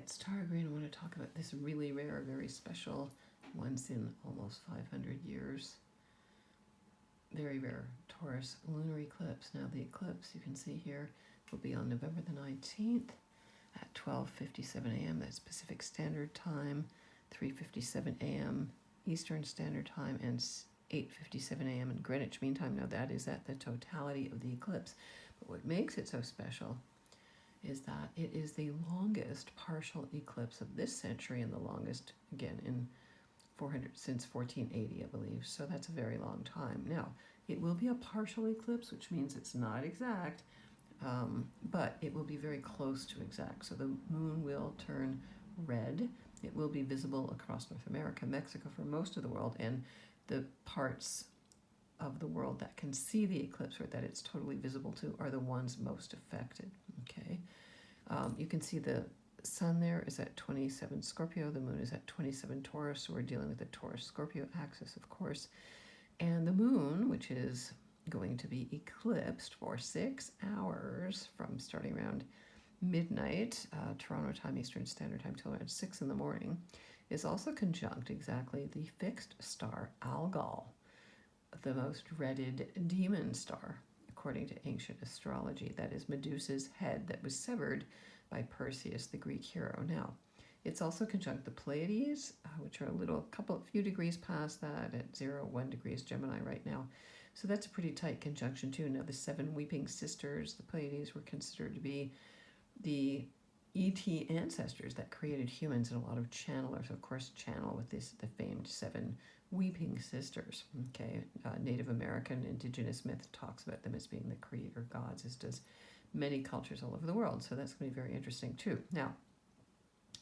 right, Stargreen, I want to talk about this really rare, very special, once in almost 500 years, very rare Taurus lunar eclipse. Now the eclipse, you can see here, will be on November the 19th at 12:57 a.m. That's Pacific Standard Time, 3:57 a.m. Eastern Standard Time, and 8:57 a.m. in Greenwich Mean Time. Now that is at the totality of the eclipse. But what makes it so special is that it is the longest partial eclipse of this century and the longest, again, in 400 since 1480, I believe. So that's a very long time. Now, it will be a partial eclipse, which means it's not exact, but it will be very close to exact. So the moon will turn red. It will be visible across North America, Mexico, for most of the world, and the parts of the world that can see the eclipse or that it's totally visible to are the ones most affected. Okay, you can see the sun there is at 27 Scorpio, the moon is at 27 Taurus, so we're dealing with the Taurus-Scorpio axis, of course, and the moon, which is going to be eclipsed for 6 hours from starting around midnight, Toronto time, Eastern Standard Time, till around 6 in the morning, is also conjunct exactly the fixed star Algol, the most dreaded demon star, according to ancient astrology. That is Medusa's head that was severed by Perseus, the Greek hero. Now, it's also conjunct the Pleiades, which are a few degrees past that at 0, 1 degrees Gemini right now. So that's a pretty tight conjunction too. Now, the 7 weeping sisters, the Pleiades, were considered to be the ET ancestors that created humans, and a lot of channelers, of course, channel with the famed 7 weeping sisters. Okay, Native American indigenous myth talks about them as being the creator gods, as does many cultures all over the world. So that's going to be very interesting too. Now,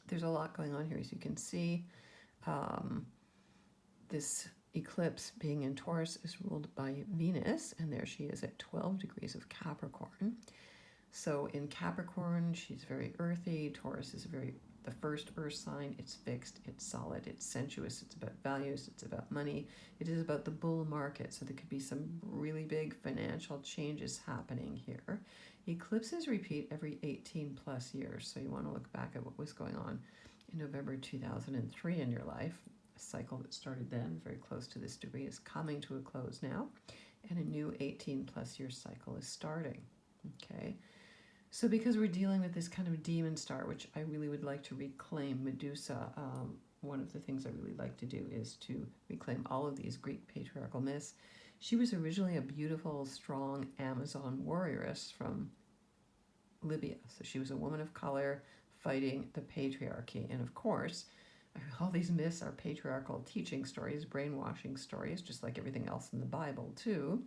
there's a lot going on here, as you can see. This eclipse, being in Taurus, is ruled by Venus, and there she is at 12 degrees of Capricorn. So in Capricorn, she's very earthy. Taurus is the first earth sign. It's fixed, it's solid, it's sensuous, it's about values, it's about money. It is about the bull market, so there could be some really big financial changes happening here. Eclipses repeat every 18 plus years, so you want to look back at what was going on in November 2003 in your life. A cycle that started then, very close to this degree, is coming to a close now, and a new 18 plus year cycle is starting. Okay. So because we're dealing with this kind of demon star, which I really would like to reclaim, Medusa, one of the things I really like to do is to reclaim all of these Greek patriarchal myths. She was originally a beautiful, strong Amazon warrioress from Libya. So she was a woman of color fighting the patriarchy. And of course, all these myths are patriarchal teaching stories, brainwashing stories, just like everything else in the Bible too.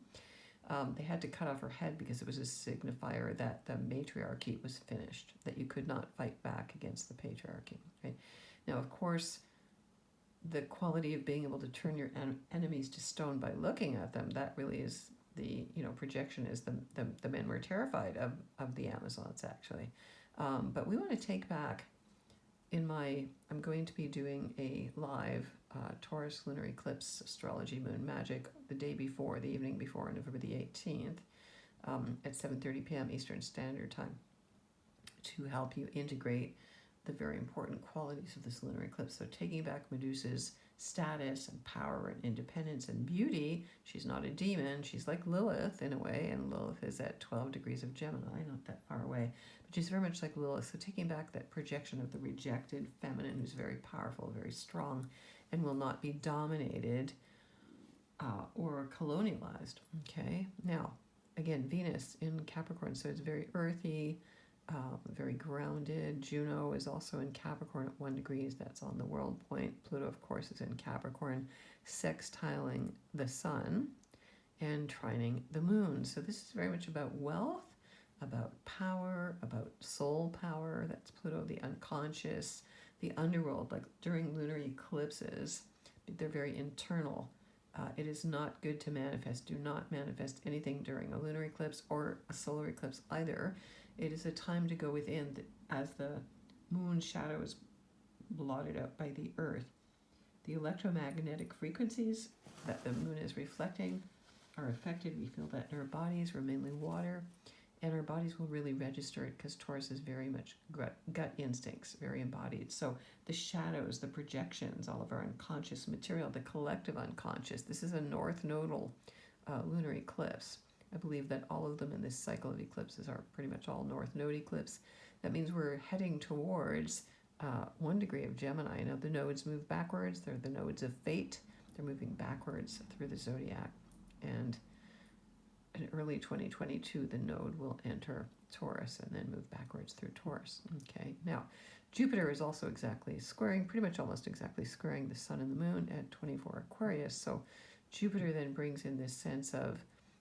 They had to cut off her head because it was a signifier that the matriarchy was finished, that you could not fight back against the patriarchy. Right? Now, of course, the quality of being able to turn your enemies to stone by looking at them, that really is the projection, is the men were terrified of the Amazons, actually. But we want to take back, I'm going to be doing a live Taurus Lunar Eclipse Astrology Moon Magic the evening before, November the 18th, at 7:30 p.m. Eastern Standard Time, to help you integrate the very important qualities of this lunar eclipse. So taking back Medusa's status and power and independence and beauty. She's not a demon. She's like Lilith in a way, and Lilith is at 12 degrees of Gemini, not that far away. But she's very much like Lilith. So taking back that projection of the rejected feminine, who's very powerful, very strong, and will not be dominated or colonialized. Okay, now again, Venus in Capricorn, so it's very earthy, very grounded. Juno is also in Capricorn at 1 degree. That's on the world point. Pluto, of course, is in Capricorn, sextiling the sun and trining the moon. So this is very much about wealth, about power, about soul power. That's Pluto, the unconscious, the underworld. Like during lunar eclipses, they're very internal. It is not good to manifest. Do not manifest anything during a lunar eclipse or a solar eclipse either. It is a time to go within as the moon's shadow is blotted out by the earth. The electromagnetic frequencies that the moon is reflecting are affected. We feel that in our bodies. We're mainly water. and our bodies will really register it because Taurus is very much gut instincts, very embodied. So the shadows, the projections, all of our unconscious material, the collective unconscious. This is a North Nodal lunar eclipse. I believe that all of them in this cycle of eclipses are pretty much all North Node eclipse. That means we're heading towards 1 degree of Gemini. Now the nodes move backwards. They're the nodes of fate. They're moving backwards through the zodiac. And in early 2022, the node will enter Taurus and then move backwards through Taurus. Okay, now Jupiter is also exactly squaring, pretty much almost exactly squaring the Sun and the Moon at 24 Aquarius. So Jupiter then brings in this sense of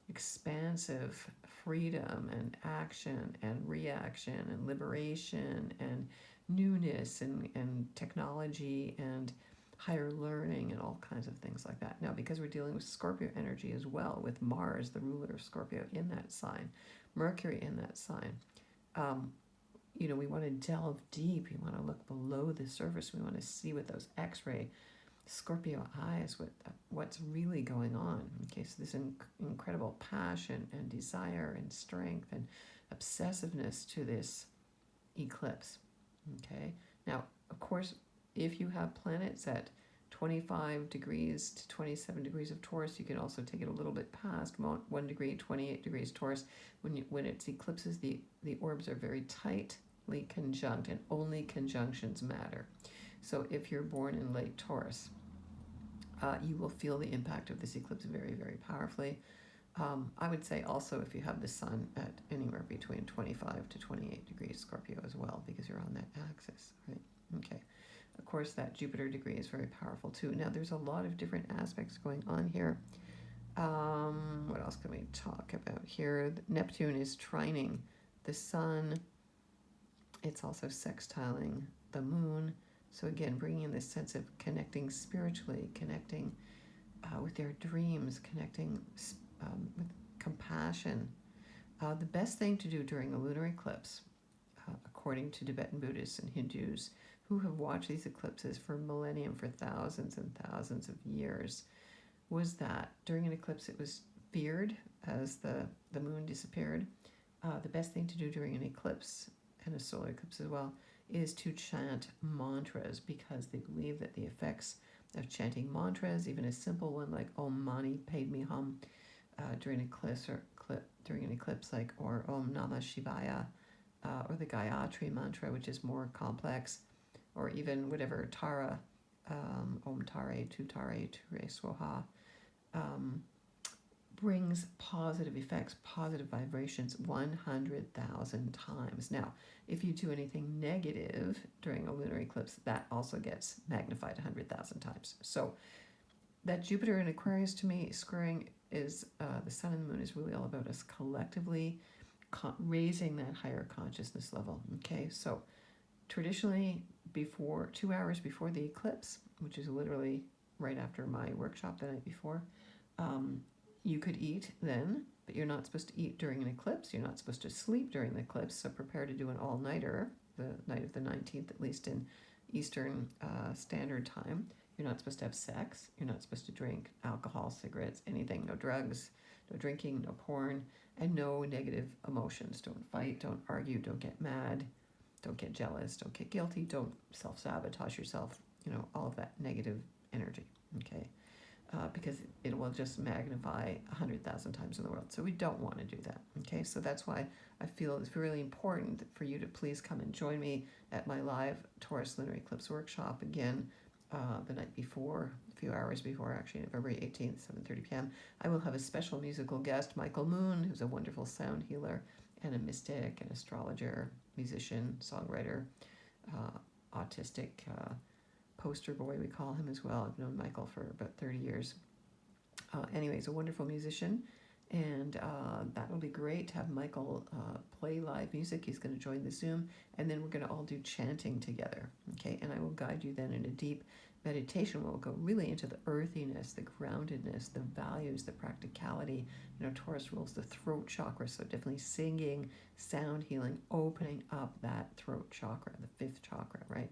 expansive freedom and action and reaction and liberation and newness and technology and higher learning and all kinds of things like that. Now, because we're dealing with Scorpio energy as well, with Mars, the ruler of Scorpio, in that sign, Mercury in that sign, we want to delve deep. We want to look below the surface. We want to see with those X-ray Scorpio eyes what's really going on. Okay, so this incredible passion and desire and strength and obsessiveness to this eclipse. Okay, now, of course, if you have planets at 25 degrees to 27 degrees of Taurus, you can also take it a little bit past 1 degree, 28 degrees Taurus. When it's eclipses, the orbs are very tightly conjunct, and only conjunctions matter. So if you're born in late Taurus, you will feel the impact of this eclipse very, very powerfully. I would say also if you have the Sun at anywhere between 25 to 28 degrees Scorpio as well, because you're on that axis, right? Okay. Of course, that Jupiter degree is very powerful too. Now, there's a lot of different aspects going on here. What else can we talk about here? Neptune is trining the Sun. It's also sextiling the Moon. So again, bringing in this sense of connecting spiritually, connecting with their dreams, connecting with compassion. The best thing to do during the lunar eclipse, according to Tibetan Buddhists and Hindus who have watched these eclipses for millennium, for thousands and thousands of years, was that during an eclipse it was feared as the moon disappeared. The best thing to do during an eclipse, and a solar eclipse as well, is to chant mantras, because they believe that the effects of chanting mantras, even a simple one like Om Mani Padme Hum, during an eclipse like, or Om Namah Shivaya, or the Gayatri mantra, which is more complex, or even whatever Tara, Om Tare, Tu Tare, Ture Swaha, brings positive effects, positive vibrations 100,000 times. Now, if you do anything negative during a lunar eclipse, that also gets magnified 100,000 times. So that Jupiter in Aquarius, to me, squaring is the Sun and the Moon is really all about us collectively raising that higher consciousness level. Okay, so traditionally, 2 hours before the eclipse, which is literally right after my workshop the night before, you could eat then, but you're not supposed to eat during an eclipse. You're not supposed to sleep during the eclipse, so prepare to do an all-nighter, the night of the 19th, at least in Eastern Standard Time. You're not supposed to have sex. You're not supposed to drink alcohol, cigarettes, anything, no drugs, no drinking, no porn, and no negative emotions. Don't fight, don't argue, don't get mad, don't get jealous, don't get guilty, don't self-sabotage yourself, all of that negative energy, okay? Because it will just magnify 100,000 times in the world. So we don't want to do that, okay? So that's why I feel it's really important for you to please come and join me at my live Taurus Lunar Eclipse Workshop again the night before, a few hours before, actually, February 18th, 7:30 p.m. I will have a special musical guest, Michael Moon, who's a wonderful sound healer and a mystic, an astrologer, musician, songwriter, autistic poster boy, we call him as well. I've known Michael for about 30 years. Anyways, a wonderful musician, and that will be great to have Michael play live music. He's going to join the Zoom, and then we're going to all do chanting together, okay? And I will guide you then in a deep meditation. We'll go really into the earthiness, the groundedness, the values, the practicality. Taurus rules the throat chakra, so definitely singing, sound healing, opening up that throat chakra, the 5th chakra, right?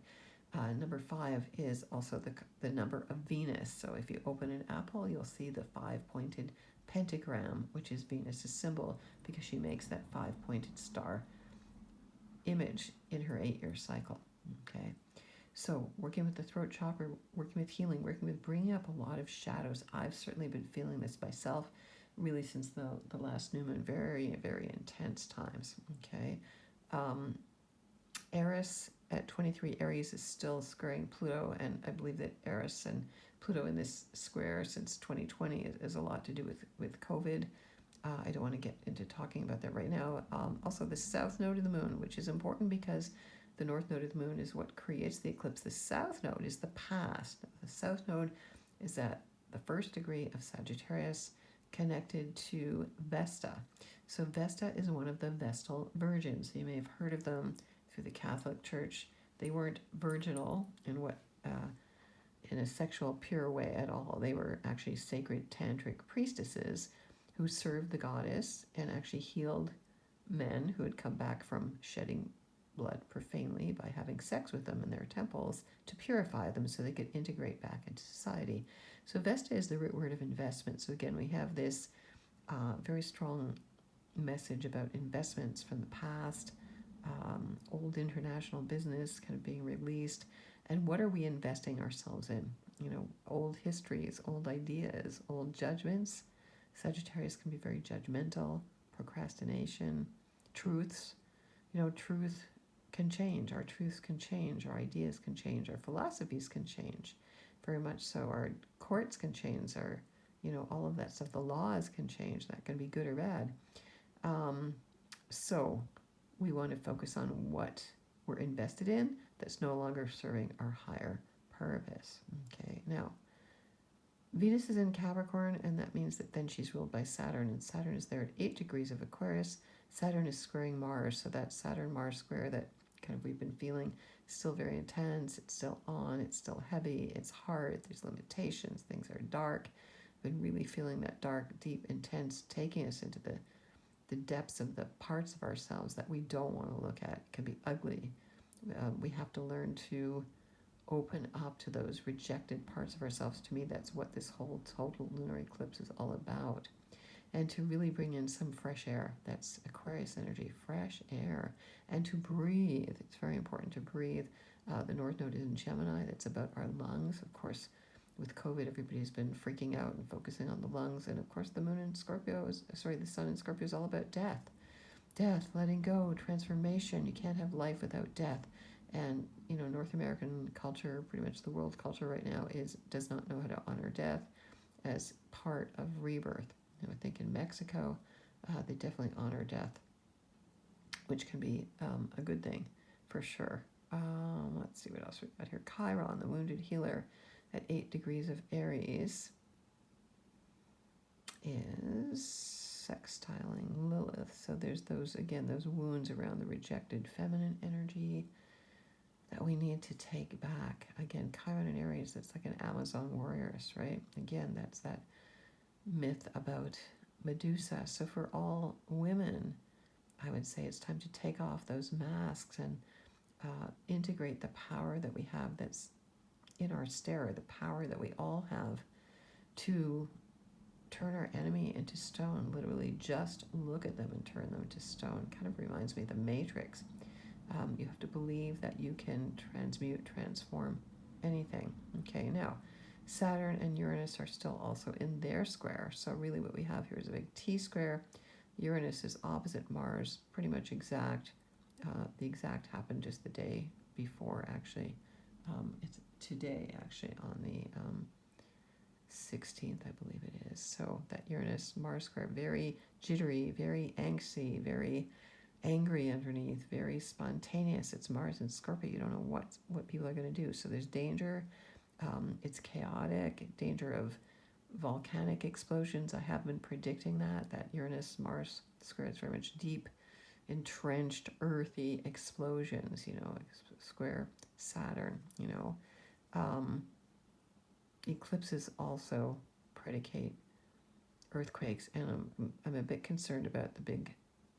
Number 5 is also the number of Venus. So if you open an apple, you'll see the 5-pointed pentagram, which is Venus's symbol, because she makes that 5-pointed star image in her 8-year cycle. Okay, so working with the throat chakra, working with healing, working with bringing up a lot of shadows. I've certainly been feeling this myself, really since the last new moon. Very, very intense times. Okay, Eris at 23 Aries is still squaring Pluto, and I believe that Eris and Pluto in this square since 2020 is a lot to do with COVID. I don't want to get into talking about that right now. Also, the south node of the moon, which is important because the north node of the moon is what creates the eclipse. The south node is the past. The south node is at the 1st degree of Sagittarius, connected to Vesta. So Vesta is one of the Vestal virgins. You may have heard of them through the Catholic Church. They weren't virginal in a sexual pure way at all. They were actually sacred tantric priestesses who served the goddess and actually healed men who had come back from shedding blood profanely by having sex with them in their temples to purify them so they could integrate back into society. So Vesta is the root word of investment. So again, we have this very strong message about investments from the past, old international business kind of being released, and what are we investing ourselves in? You know, old histories, old ideas, old judgments. Sagittarius can be very judgmental, procrastination, truths. You know, truth can change. Our truths can change. Our ideas can change. Our philosophies can change. Very much so. Our courts can change. Our, you know, all of that stuff. The laws can change. That can be good or bad. So we want to focus on what we're invested in that's no longer serving our higher purpose. Okay, now Venus is in Capricorn, and that means that then she's ruled by Saturn, and Saturn is there at 8 degrees of Aquarius. Saturn is squaring Mars, so that Saturn-Mars square that kind of we've been feeling is still very intense. It's still on. It's still heavy. It's hard. There's limitations. Things are dark. Been really feeling that dark, deep, intense, taking us into the depths of the parts of ourselves that we don't want to look at. It can be ugly. We have to learn to open up to those rejected parts of ourselves. To me, that's what this whole total lunar eclipse is all about. And to really bring in some fresh air. That's Aquarius energy, fresh air. And to breathe. It's very important to breathe. The North Node is in Gemini. That's about our lungs. Of course, with COVID, everybody's been freaking out and focusing on the lungs. And of course, the moon in Scorpio the sun in Scorpio is all about death. Death, letting go, transformation. You can't have life without death. And, you know, North American culture, pretty much the world culture right now, does not know how to honor death as part of rebirth. I think in Mexico, they definitely honor death, which can be a good thing for sure. Let's see what else we've got here. Chiron, the wounded healer, at 8 degrees of Aries, is sextiling Lilith. So there's those wounds around the rejected feminine energy that we need to take back. Again, Chiron in Aries, that's like an Amazon warrioress, right? Again, that's that myth about Medusa. So for all women, I would say it's time to take off those masks and integrate the power that we have that's in our stare, the power that we all have to turn our enemy into stone. Literally just look at them and turn them to stone. Kind of reminds me of the Matrix. You have to believe that you can transmute, transform anything. Okay, now Saturn and Uranus are still also in their square. So really what we have here is a big T square. Uranus is opposite Mars, pretty much exact. The exact happened just the day before, actually. It's today, actually, on the 16th, I believe it is. So that Uranus-Mars square, very jittery, very angsty, very angry underneath, very spontaneous. It's Mars and Scorpio. You don't know what people are going to do. So there's danger. It's chaotic, danger of volcanic explosions. I have been predicting that Uranus-Mars square is very much deep, entrenched, earthy explosions, square Saturn, Eclipses also predicate earthquakes, and I'm a bit concerned about the big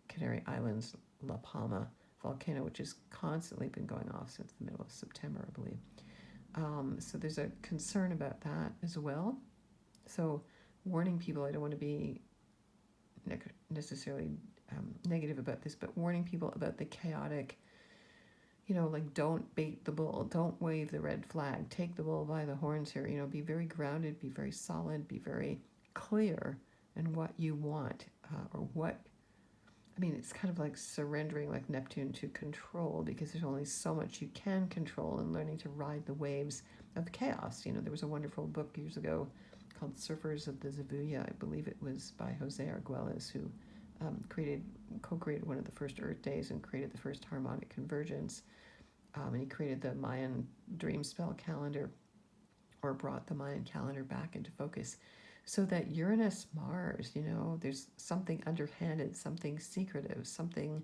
Canary Islands, La Palma volcano, which has constantly been going off since the middle of September, I believe. So there's a concern about that as well. So warning people, I don't want to be necessarily negative about this, but warning people about the chaotic, like don't bait the bull, don't wave the red flag, take the bull by the horns here, be very grounded, be very solid, be very clear in what you want, or what, it's kind of like surrendering like Neptune to control, because there's only so much you can control, and learning to ride the waves of chaos. There was a wonderful book years ago called Surfers of the Zabuya. I believe it was by Jose Arguelles, who co-created one of the first Earth days and created the first harmonic convergence. And he created the Mayan dream spell calendar, or brought the Mayan calendar back into focus, so that Uranus, Mars, there's something underhanded, something secretive, something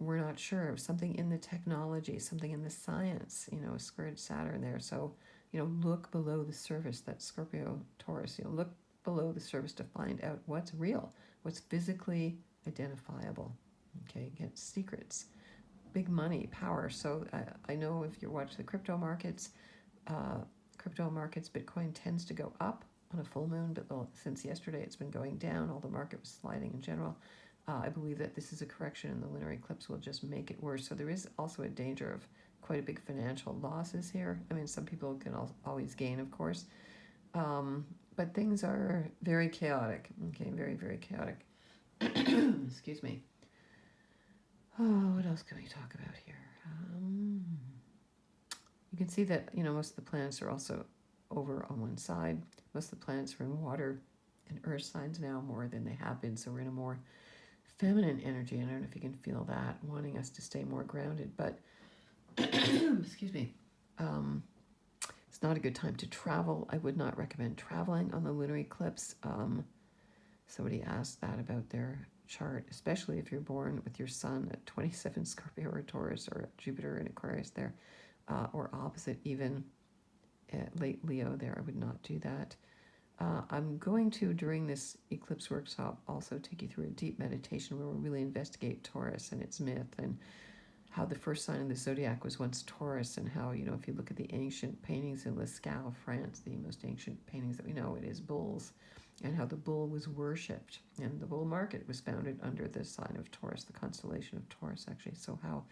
we're not sure of, something in the technology, something in the science, squared Saturn there. So, look below the surface, that Scorpio, Taurus, look below the surface to find out what's real, what's physically identifiable, okay, against secrets. Big money, power. So I know if you watch the crypto markets, Bitcoin tends to go up on a full moon, but since yesterday it's been going down. All the market was sliding in general. I believe that this is a correction, and the lunar eclipse will just make it worse. So there is also a danger of quite a big financial losses here. Some people can always gain, of course, but things are very chaotic. Okay, very, very chaotic. Excuse me. Oh, what else can we talk about here? You can see that, most of the planets are also over on one side. Most of the planets are in water and earth signs now more than they have been. So we're in a more feminine energy. And I don't know if you can feel that, wanting us to stay more grounded. But, excuse me, it's not a good time to travel. I would not recommend traveling on the lunar eclipse. Somebody asked that about their chart, especially if you're born with your sun at 27 Scorpio or Taurus, or Jupiter in Aquarius there, or opposite even late Leo there. I would not do that. I'm going to, during this eclipse workshop, also take you through a deep meditation where we'll really investigate Taurus and its myth, and how the first sign of the zodiac was once Taurus, and how, if you look at the ancient paintings in Lascaux, France, the most ancient paintings that we know, it is bulls, and how the bull was worshipped, and the bull market was founded under the sign of Taurus, the constellation of Taurus, actually. So how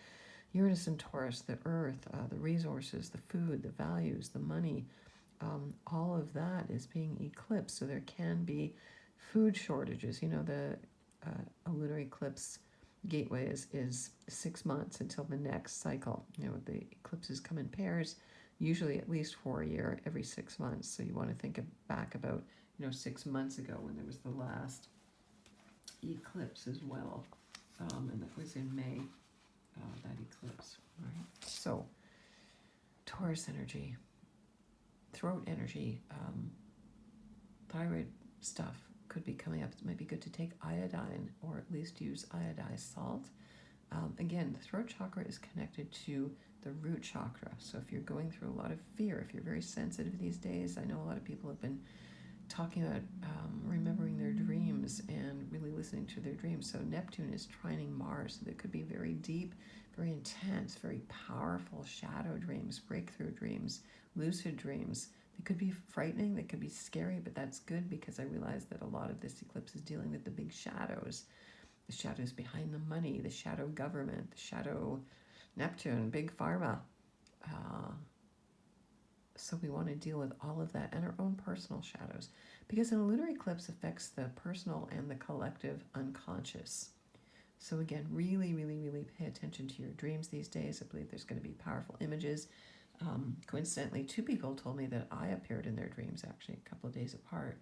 Uranus and Taurus, the earth, the resources, the food, the values, the money, all of that is being eclipsed. So there can be food shortages. A lunar eclipse gateway is 6 months until the next cycle. The eclipses come in pairs, usually at least for a year, every 6 months. So you want to think back about 6 months ago when there was the last eclipse as well, and that was in May, that eclipse, right? So Taurus energy, throat energy, thyroid stuff could be coming up. It might be good to take iodine, or at least use iodized salt. Again, the throat chakra is connected to the root chakra. So if you're going through a lot of fear, if you're very sensitive these days, I know a lot of people have been talking about remembering their dreams and really listening to their dreams. So Neptune is trining Mars, so there could be very deep, very intense, very powerful shadow dreams, breakthrough dreams, lucid dreams. They could be frightening, they could be scary, but that's good, because I realize that a lot of this eclipse is dealing with the big shadows, the shadows behind the money, the shadow government, the shadow Neptune, big pharma. So we want to deal with all of that, and our own personal shadows, because a lunar eclipse affects the personal and the collective unconscious. So again, really, really, really pay attention to your dreams these days. I believe there's going to be powerful images. Coincidentally, 2 people told me that I appeared in their dreams, actually, a couple of days apart,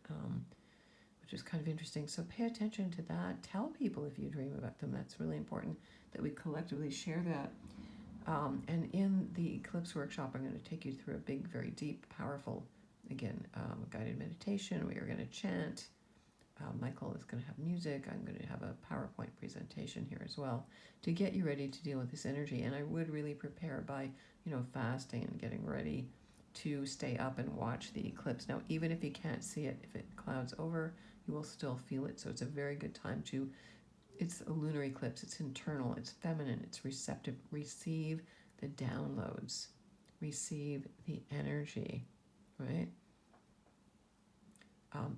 which is kind of interesting. So pay attention to that. Tell people if you dream about them. That's really important that we collectively share that. And in the eclipse workshop, I'm going to take you through a big, very deep, powerful, again, guided meditation. We are going to chant. Michael is going to have music. I'm going to have a PowerPoint presentation here as well to get you ready to deal with this energy. And I would really prepare by, fasting and getting ready to stay up and watch the eclipse. Now, even if you can't see it, if it clouds over, you will still feel it. So it's a very good time to it's a lunar eclipse. It's internal. It's feminine. It's receptive. Receive the downloads. Receive the energy, right?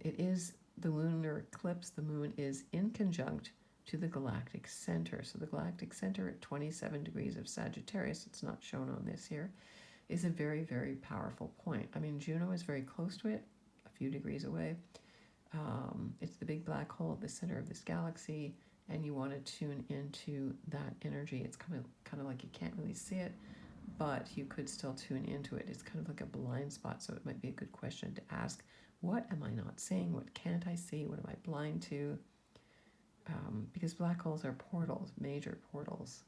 It is the lunar eclipse. The moon is in conjunct to the galactic center. So the galactic center at 27 degrees of Sagittarius, it's not shown on this here, is a very, very powerful point. I mean, Juno is very close to it, a few degrees away. It's the big black hole at the center of this galaxy, and you want to tune into that energy. It's kind of like you can't really see it, but you could still tune into it. It's kind of like a blind spot, so it might be a good question to ask. What am I not seeing? What can't I see? What am I blind to? Because black holes are portals, major portals.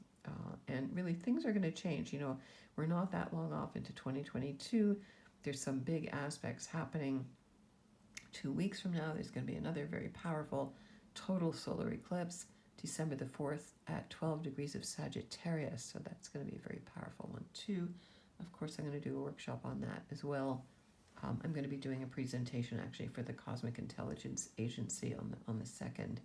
And really, things are going to change. You know, we're not that long off into 2022. There's some big aspects happening. 2 weeks from now, there's going to be another very powerful total solar eclipse, December the 4th at 12 degrees of Sagittarius. So that's going to be a very powerful one too. Of course, I'm going to do a workshop on that as well. I'm going to be doing a presentation actually for the Cosmic Intelligence Agency on the 2nd.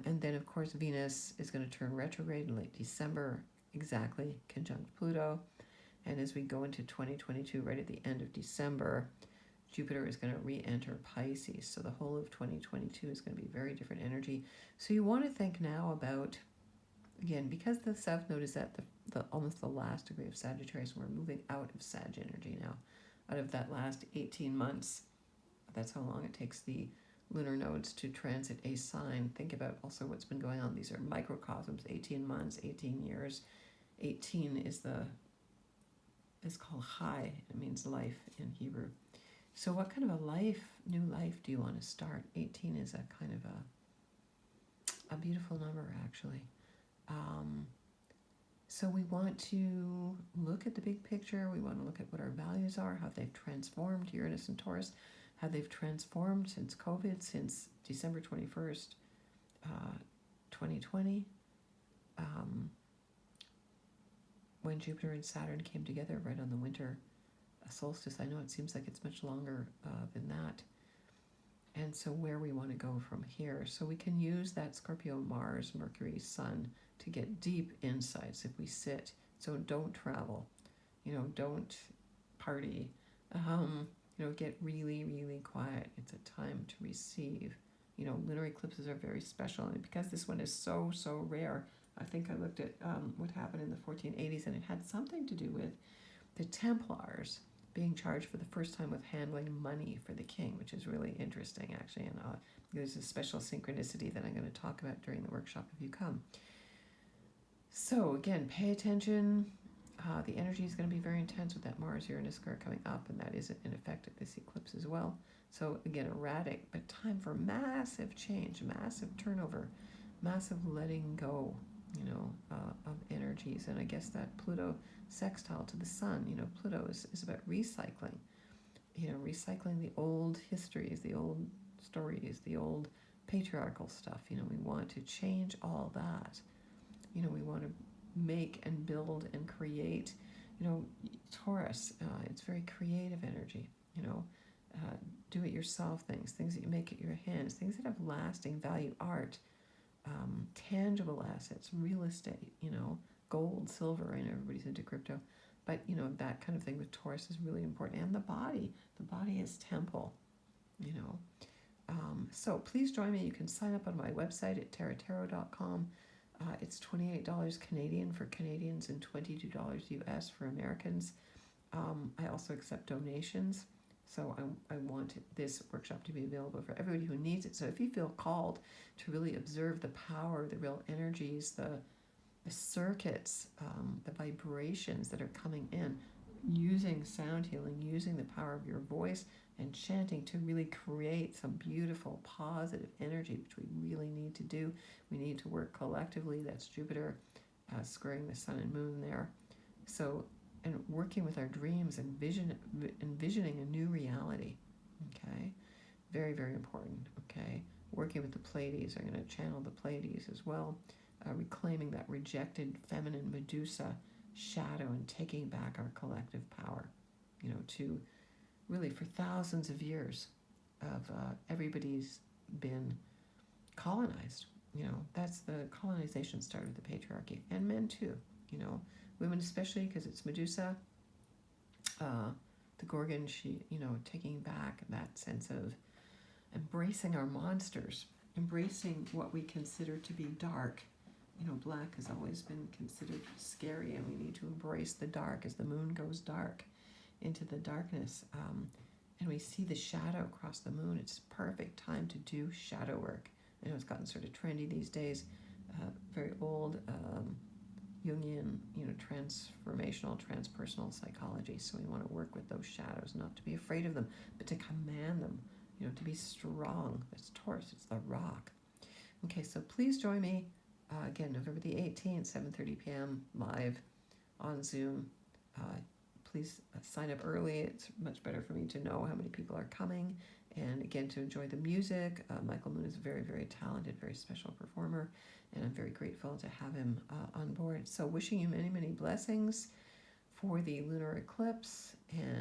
And then, of course, Venus is going to turn retrograde in late December, exactly, conjunct Pluto. And as we go into 2022, right at the end of December, Jupiter is going to re-enter Pisces. So the whole of 2022 is going to be very different energy. So you want to think now about, again, because the South Node is at the almost the last degree of Sagittarius, we're moving out of Sag energy now, out of that last 18 months. That's how long it takes the lunar nodes to transit a sign. Think about also what's been going on. These are microcosms, 18 months, 18 years. 18 is called Chai. It means life in Hebrew. So what kind of a new life do you want to start? 18 is a kind of a beautiful number, actually. So we want to look at the big picture. We want to look at what our values are, how they've transformed, Uranus and Taurus, how they've transformed since COVID, since December 21st, 2020, when Jupiter and Saturn came together right on the winter solstice. I know it seems like it's much longer than that. And so where we want to go from here. So we can use that Scorpio, Mars, Mercury, Sun to get deep insights if we sit. So don't travel, don't party, get really, really quiet. It's a time to receive. Lunar eclipses are very special. And because this one is so, so rare, I think I looked at what happened in the 1480s, and it had something to do with the Templars being charged for the first time with handling money for the king, which is really interesting, actually. And there's a special synchronicity that I'm going to talk about during the workshop if you come. So again, pay attention. The energy is going to be very intense with that Mars-Uranus square coming up, and that is in effect at this eclipse as well. So again, erratic, but time for massive change, massive turnover, massive letting go, of energies. And I guess that Pluto sextile to the sun, Pluto is about recycling, recycling the old histories, the old stories, the old patriarchal stuff. We want to change all that. We want to make and build and create. Taurus, it's very creative energy, do-it-yourself things that you make at your hands, things that have lasting value, art, tangible assets, real estate, gold, silver. I know everybody's into crypto, but that kind of thing with Taurus is really important. And the body is temple, so please join me. You can sign up on my website at terratarot.com. It's $28 Canadian for Canadians and $22 US for Americans. I also accept donations. So I want this workshop to be available for everybody who needs it. So if you feel called to really observe the power, the real energies, the circuits, the vibrations that are coming in, using sound healing, using the power of your voice and chanting to really create some beautiful, positive energy, which we really need to do. We need to work collectively. That's Jupiter squaring the sun and moon there. So, and working with our dreams and envisioning a new reality, okay? Very, very important, okay? Working with the Pleiades. I'm going to channel the Pleiades as well, reclaiming that rejected feminine Medusa shadow and taking back our collective power, to really for thousands of years of everybody's been colonized, You know, that's the colonization started with the patriarchy, and men too. You know, women especially, because it's Medusa. The Gorgon, she, you know, taking back that sense of embracing our monsters, embracing what we consider to be dark. You know, black has always been considered scary, and we need to embrace the dark as the moon goes dark into the darkness. And we see the shadow across the moon. It's perfect time to do shadow work. I know it's gotten sort of trendy these days, very old Jungian, you know, transformational, transpersonal psychology. So we want to work with those shadows, not to be afraid of them, but to command them, you know, to be strong. It's Taurus, it's the rock. Okay, so please join me again, November the 18th, 7:30 p.m. live on Zoom. Please sign up early. It's much better for me to know how many people are coming. And again, to enjoy the music. Michael Moon is a very, very talented, very special performer, and I'm very grateful to have him on board. So wishing you many, many blessings for the lunar eclipse, and